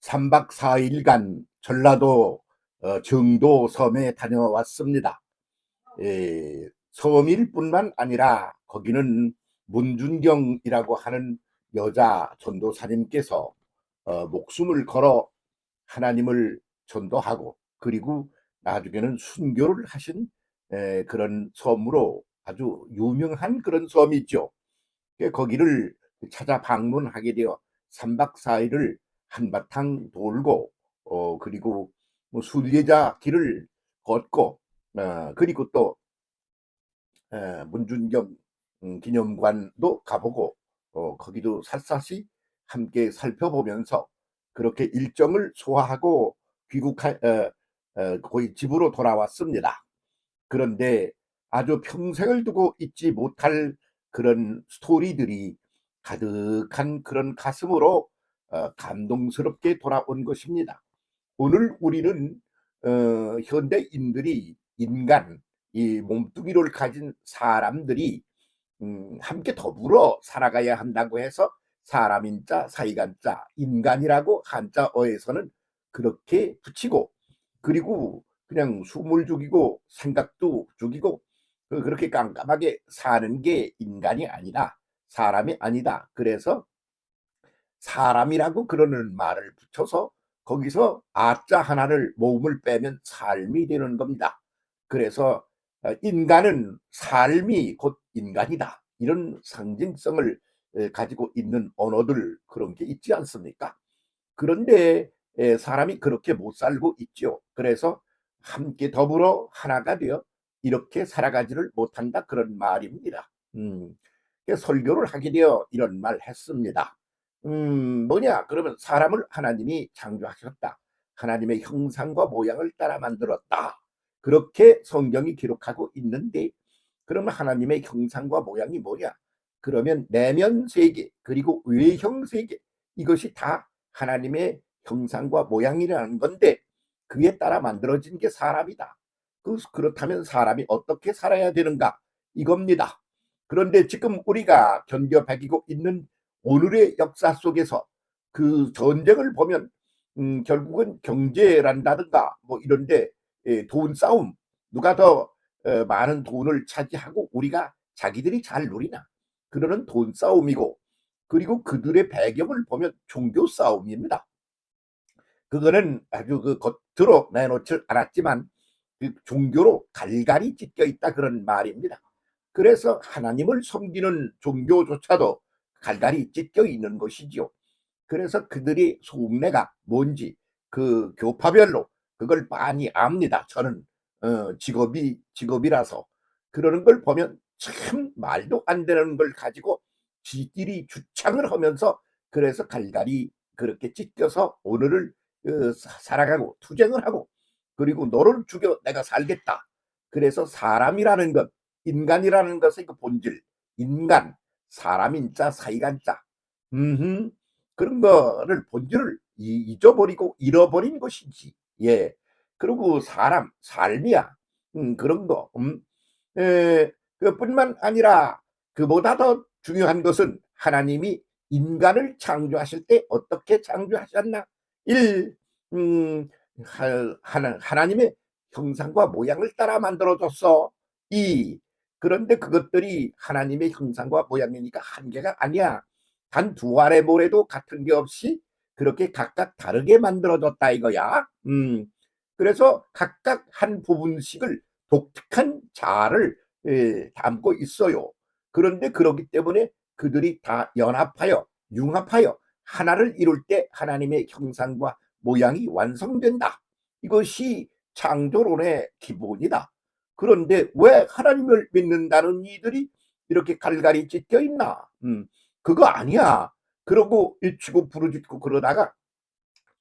3박 4일간 전라도 정도 섬에 다녀왔습니다. 섬일 뿐만 아니라 거기는 문준경이라고 하는 여자 전도사님께서 목숨을 걸어 하나님을 전도하고, 그리고 나중에는 순교를 하신 그런 섬으로 아주 유명한 그런 섬이죠. 거기를 찾아 방문하게 되어 3박 4일을 한바탕 돌고, 그리고 뭐 순례자 길을 걷고, 그리고 또 문준경 기념관도 가보고, 거기도 샅샅이 함께 살펴보면서 그렇게 일정을 소화하고 거의 집으로 돌아왔습니다. 그런데 아주 평생을 두고 잊지 못할 그런 스토리들이 가득한 그런 가슴으로 감동스럽게 돌아온 것입니다. 오늘 우리는 현대인들이, 인간, 이 몸뚱이를 가진 사람들이 함께 더불어 살아가야 한다고 해서 사람인자, 사이간자, 인간이라고 한자어에서는 그렇게 붙이고, 그리고 그냥 숨을 죽이고 생각도 죽이고 그렇게 깜깜하게 사는 게 인간이 아니다, 사람이 아니다. 그래서 사람이라고 그러는 말을 붙여서 거기서 아자 하나를, 모음을 빼면 삶이 되는 겁니다. 그래서 인간은 삶이 곧 인간이다, 이런 상징성을 가지고 있는 언어들, 그런 게 있지 않습니까? 그런데 사람이 그렇게 못 살고 있죠. 그래서 함께 더불어 하나가 되어 이렇게 살아가지를 못한다, 그런 말입니다. 설교를 하게 되어 이런 말 했습니다. 뭐냐 그러면, 사람을 하나님이 창조하셨다, 하나님의 형상과 모양을 따라 만들었다, 그렇게 성경이 기록하고 있는데, 그러면 하나님의 형상과 모양이 뭐냐? 그러면 내면 세계 그리고 외형 세계, 이것이 다 하나님의 형상과 모양이라는 건데, 그에 따라 만들어진 게 사람이다. 그렇다면 사람이 어떻게 살아야 되는가, 이겁니다. 그런데 지금 우리가 견뎌 배기고 있는 오늘의 역사 속에서 그 전쟁을 보면, 결국은 경제란다든가 뭐 이런데 돈 싸움, 누가 더 많은 돈을 차지하고 우리가 자기들이 잘 누리나, 그러는 돈 싸움이고, 그리고 그들의 배경을 보면 종교 싸움입니다. 그거는 아주 그 겉으로 내놓질 않았지만 그 종교로 갈갈이 찢겨 있다, 그런 말입니다. 그래서 하나님을 섬기는 종교조차도 갈갈이 찢겨 있는 것이지요. 그래서 그들이 속내가 뭔지 그 교파별로 그걸 많이 압니다. 저는 직업이라서. 그러는 걸 보면 참 말도 안 되는 걸 가지고 지끼리 주창을 하면서, 그래서 갈갈이 그렇게 찢겨서 오늘을 살아가고 투쟁을 하고, 그리고 너를 죽여 내가 살겠다. 그래서 사람이라는 것, 인간이라는 것의 그 본질, 인간, 사람인자, 사이간자, 그런 거를, 본질을 잊어버리고 잃어버린 것이지. 예. 그리고 사람, 삶이야. 그런 거. 그뿐만 아니라 그보다 더 중요한 것은, 하나님이 인간을 창조하실 때 어떻게 창조하셨나? 일, 하나님의 형상과 모양을 따라 만들어줬어. 이, 그런데 그것들이 하나님의 형상과 모양이니까 한계가 아니야. 단 두 알의 모래도 같은 게 없이 그렇게 각각 다르게 만들어졌다 이거야. 그래서 각각 한 부분씩을 독특한 자아를 담고 있어요. 그런데 그렇기 때문에 그들이 다 연합하여 융합하여 하나를 이룰 때 하나님의 형상과 모양이 완성된다. 이것이 창조론의 기본이다. 그런데 왜 하나님을 믿는다는 이들이 이렇게 갈갈이 찢겨 있나? 그거 아니야. 그러고 일치고 부르짖고 그러다가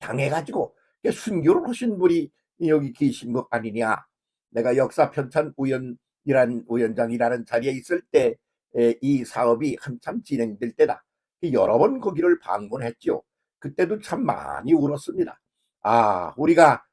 당해가지고 순교를 하신 분이 여기 계신 것 아니냐. 내가 역사 편찬 위원장이라는 자리에 있을 때 이 사업이 한참 진행될 때다. 여러 번 거기를 방문했죠. 그때도 참 많이 울었습니다. 아, 우리가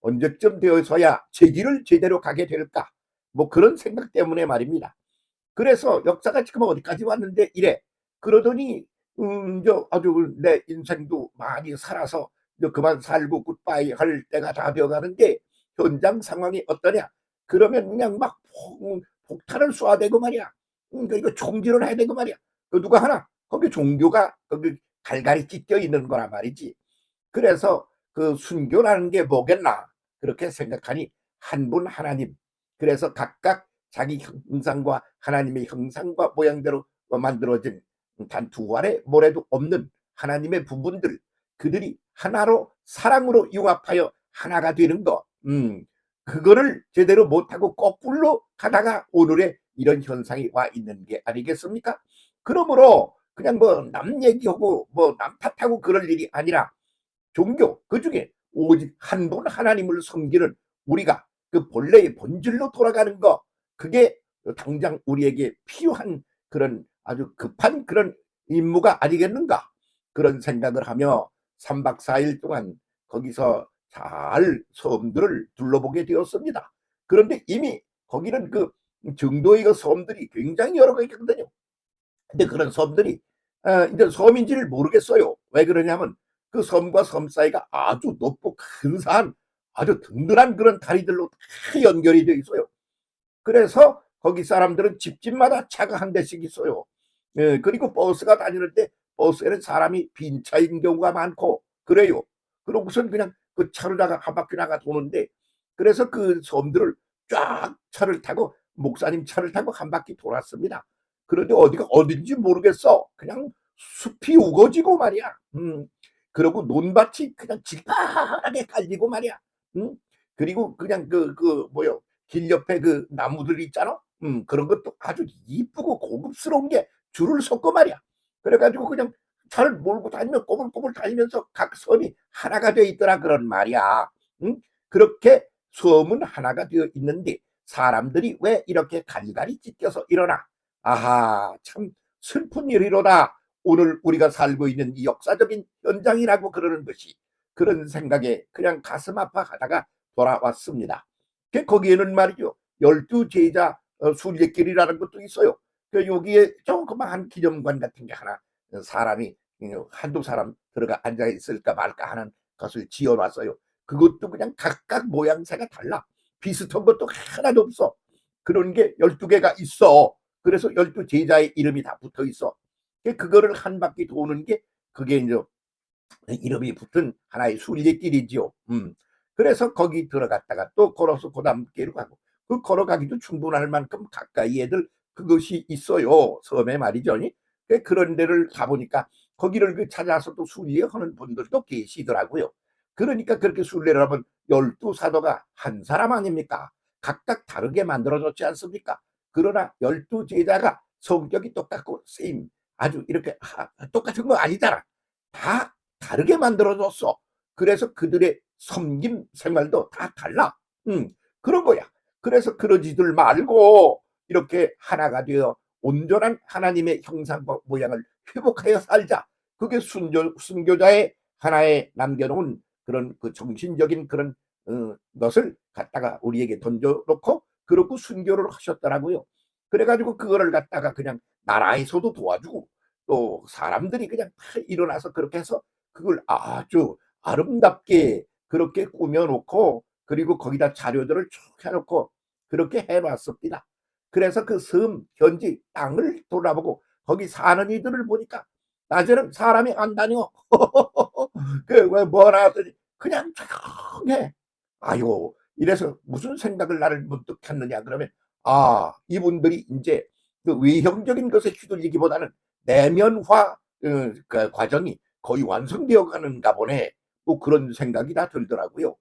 언제쯤 되어서야 제 길을 제대로 가게 될까, 뭐 그런 생각 때문에 말입니다. 그래서 역사가 지금 어디까지 왔는데 이래. 그러더니 저 아주 내 인생도 많이 살아서 이제 그만 살고 굿바이 할 때가 다 되어 가는데 현장 상황이 어떠냐? 그러면 그냥 막 폭탄을 쏘아대고 말이야. 그리고 총질을 해야 되고 말이야. 그 누가 하나? 거기 종교가 거기 갈갈이 찢겨 있는 거란 말이지. 그래서 그 순교라는 게 뭐겠나 그렇게 생각하니 한 분 하나님, 그래서 각각 자기 형상과 하나님의 형상과 모양대로 만들어진 단 두 알의 모래도 없는 하나님의 부분들, 그들이 하나로 사랑으로 융합하여 하나가 되는 거, 그거를 제대로 못하고 거꾸로 가다가 오늘의 이런 현상이 와 있는 게 아니겠습니까? 그러므로 그냥 뭐 남 얘기하고 뭐 남 탓하고 그럴 일이 아니라 종교 그중에 오직 한 분 하나님을 섬기는 우리가 그 본래의 본질로 돌아가는 거, 그게 당장 우리에게 필요한 그런 아주 급한 그런 임무가 아니겠는가, 그런 생각을 하며 3박 4일 동안 거기서 잘 섬들을 둘러보게 되었습니다. 그런데 이미 거기는 그 정도의 그 섬들이 굉장히 여러 개 있거든요. 근데 그런 섬들이 이제 섬인지를 모르겠어요. 왜 그러냐면 그 섬과 섬 사이가 아주 높고 근사한 아주 든든한 그런 다리들로 다 연결이 되어 있어요. 그래서 거기 사람들은 집집마다 차가 한 대씩 있어요. 예, 그리고 버스가 다니는데 버스에는 사람이 빈 차인 경우가 많고 그래요. 그러고선 그냥 그 차로다가 한 바퀴 나가 도는데, 그래서 그 섬들을 쫙 차를 타고 목사님 차를 타고 한 바퀴 돌았습니다. 그런데 어디가 어딘지 모르겠어. 그냥 숲이 우거지고 말이야. 그리고 논밭이 그냥 질파하게 깔리고 말이야. 음. 그리고 그냥 뭐요, 길 옆에 그 나무들 있잖아. 그런 것도 아주 이쁘고 고급스러운 게 줄을 섰고 말이야. 그래 가지고 그냥 차를 몰고 다니면 꼬불꼬불 다니면서 각 섬이 하나가 되어 있더라 그런 말이야. 응? 그렇게 섬은 하나가 되어 있는데 사람들이 왜 이렇게 갈갈이 찢겨서 일어나? 아하, 참 슬픈 일이로다. 오늘 우리가 살고 있는 이 역사적인 현장이라고 그러는 것이, 그런 생각에 그냥 가슴 아파하다가 돌아왔습니다. 거기에는 말이죠, 12제자 순례길이라는 것도 있어요. 여기에 조그마한 기념관 같은 게 하나, 사람이 한두 사람 들어가 앉아 있을까 말까 하는 것을 지어놨어요. 그것도 그냥 각각 모양새가 달라. 비슷한 것도 하나도 없어. 그런 게 12개가 있어. 그래서 12제자의 이름이 다 붙어 있어. 그거를 한 바퀴 도는 게 그게 이제 이름이 붙은 하나의 순례길이지요. 그래서 거기 들어갔다가 또 걸어서 그다음 길로 가고, 그 걸어가기도 충분할 만큼 가까이 애들 그것이 있어요. 섬에 말이죠. 그런 데를 가보니까 거기를 찾아서 또 순례하는 분들도 계시더라고요. 그러니까 그렇게 순례를 하면 12사도가 한 사람 아닙니까? 각각 다르게 만들어졌지 않습니까? 그러나 12제자가 성격이 똑같고 세임 아주 이렇게 똑같은 거 아니잖아. 다 다르게 만들어줬어. 그래서 그들의 섬김 생활도 다 달라. 그런 거야. 그래서 그러지들 말고 이렇게 하나가 되어 온전한 하나님의 형상과 모양을 회복하여 살자. 그게 순교자의 하나의 남겨놓은 그런 그 정신적인 그런 것을 갖다가 우리에게 던져놓고 그러고 순교를 하셨더라고요. 그래가지고 그거를 갖다가 그냥 나라에서도 도와주고 또 사람들이 그냥 다 일어나서 그렇게 해서 그걸 아주 아름답게 그렇게 꾸며 놓고, 그리고 거기다 자료들을 쭉 해 놓고 그렇게 해 놨습니다. 그래서 그 섬 현지 땅을 돌아보고 거기 사는 이들을 보니까 낮에는 사람이 안 다녀. 그왜 뭐라 하더니 그냥 조용해. 아이고, 이래서 무슨 생각을 나를 문득 했느냐 그러면, 이분들이 인제 그 외형적인 것에 휘둘리기보다는 내면화 그 과정이 거의 완성되어 가는가 보네. 뭐 그런 생각이 다 들더라고요.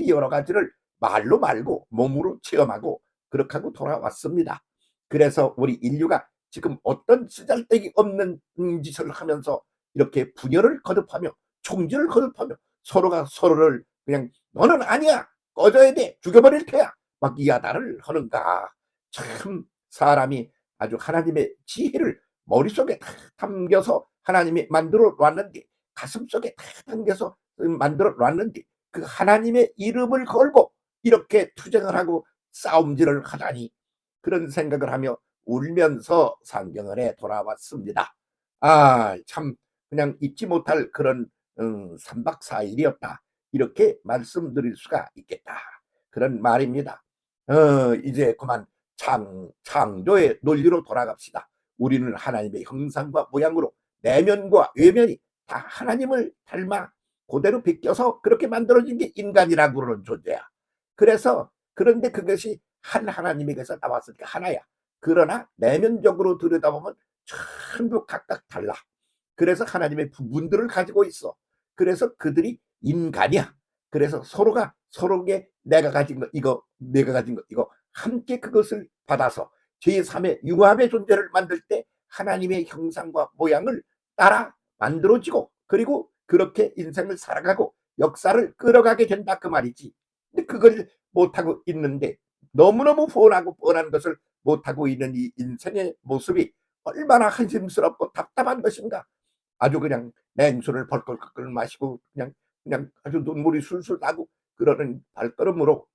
여러 가지를 말로 말고 몸으로 체험하고 그렇게 하고 돌아왔습니다. 그래서 우리 인류가 지금 어떤 쓰잘데기 없는 짓을 하면서 이렇게 분열을 거듭하며 총질을 거듭하며 서로가 서로를 그냥 너는 아니야, 꺼져야 돼, 죽여버릴 테야, 막 이야다를 하는가. 참 사람이 아주 하나님의 지혜를 머릿속에 다 담겨서 하나님이 만들어 놨는데, 가슴속에 다 담겨서 만들어 놨는데 그 하나님의 이름을 걸고 이렇게 투쟁을 하고 싸움질을 하다니, 그런 생각을 하며 울면서 상경원에 돌아왔습니다. 참 그냥 잊지 못할 그런 3박 4 일이었다. 이렇게 말씀드릴 수가 있겠다. 그런 말입니다. 이제 그만 창조의 논리로 돌아갑시다. 우리는 하나님의 형상과 모양으로 내면과 외면이 다 하나님을 닮아 그대로 베껴서 그렇게 만들어진 게 인간이라고 그러는 존재야. 그래서 그런데 그것이 한 하나님에게서 나왔으니까 하나야. 그러나 내면적으로 들여다보면 전부 각각 달라. 그래서 하나님의 부분들을 가지고 있어. 그래서 그들이 인간이야. 그래서 서로가 서로에게 내가 가진 거 이거, 내가 가진 거 이거 함께 그것을 받아서 제3의 융합의 존재를 만들 때 하나님의 형상과 모양을 따라 만들어지고 그리고 그렇게 인생을 살아가고 역사를 끌어가게 된다 그 말이지. 근데 그걸 못하고 있는데 너무너무 뻔하고 뻔한 것을 못하고 있는 이 인생의 모습이 얼마나 한심스럽고 답답한 것인가. 아주 그냥 냉수를 벌컥벌컥 마시고 그냥 아주 눈물이 술술 나고 그러는 발걸음으로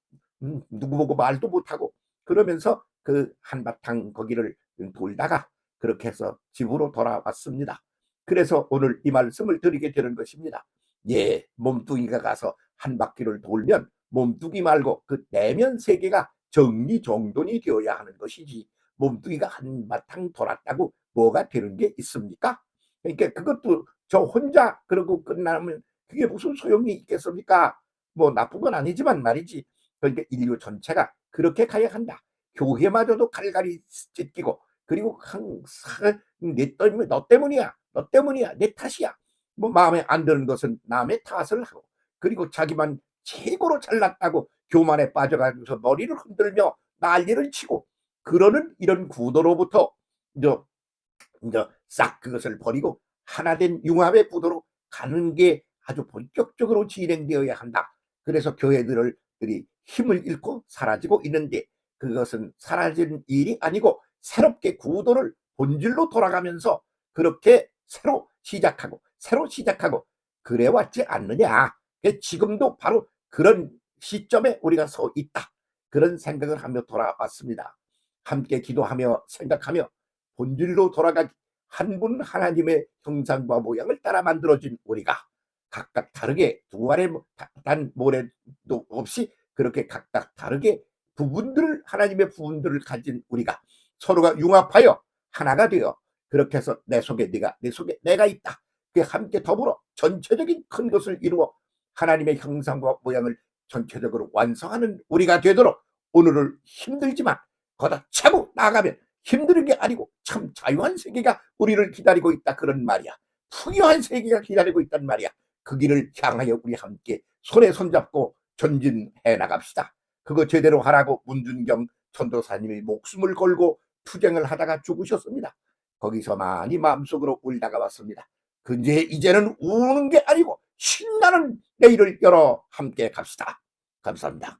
누구 보고 말도 못하고 그러면서 그 한바탕 거기를 돌다가 그렇게 해서 집으로 돌아왔습니다. 그래서 오늘 이 말씀을 드리게 되는 것입니다. 예, 몸뚱이가 가서 한 바퀴를 돌면 몸뚱이 말고 그 내면 세계가 정리정돈이 되어야 하는 것이지 몸뚱이가 한바탕 돌았다고 뭐가 되는 게 있습니까? 그러니까 그것도 저 혼자 그러고 끝나면 그게 무슨 소용이 있겠습니까? 뭐 나쁜 건 아니지만 말이지. 그러니까 인류 전체가 그렇게 가야 한다. 교회마저도 갈갈이 찢기고 그리고 항상 내 때문에 너 때문이야. 너 때문이야. 내 탓이야. 뭐 마음에 안 드는 것은 남의 탓을 하고 그리고 자기만 최고로 잘났다고 교만에 빠져가면서 머리를 흔들며 난리를 치고 그러는 이런 구도로부터 이제 싹 그것을 버리고 하나된 융합의 구도로 가는 게 아주 본격적으로 진행되어야 한다. 그래서 교회들이 힘을 잃고 사라지고 있는데 그것은 사라진 일이 아니고 새롭게 구도를 본질로 돌아가면서 그렇게 새로 시작하고 그래 왔지 않느냐. 지금도 바로 그런 시점에 우리가 서 있다. 그런 생각을 하며 돌아왔습니다. 함께 기도하며 생각하며 본질로 돌아가기 한 분 하나님의 형상과 모양을 따라 만들어진 우리가 각각 다르게 두 알의 단 모래도 없이 그렇게 각각 다르게 부분들을 하나님의 부분들을 가진 우리가 서로가 융합하여 하나가 되어 그렇게 해서 내 속에 네가 내 속에 내가 있다. 그 함께 더불어 전체적인 큰 것을 이루어 하나님의 형상과 모양을 전체적으로 완성하는 우리가 되도록 오늘을 힘들지만 거다 차고 나가면 힘든 게 아니고 참 자유한 세계가 우리를 기다리고 있다 그런 말이야. 풍요한 세계가 기다리고 있단 말이야. 그 길을 향하여 우리 함께 손에 손잡고 전진해 나갑시다. 그거 제대로 하라고 문준경 전도사님이 목숨을 걸고 투쟁을 하다가 죽으셨습니다. 거기서 많이 마음속으로 울다가 왔습니다. 근데 이제는 우는 게 아니고 신나는 내일을 열어 함께 갑시다. 감사합니다.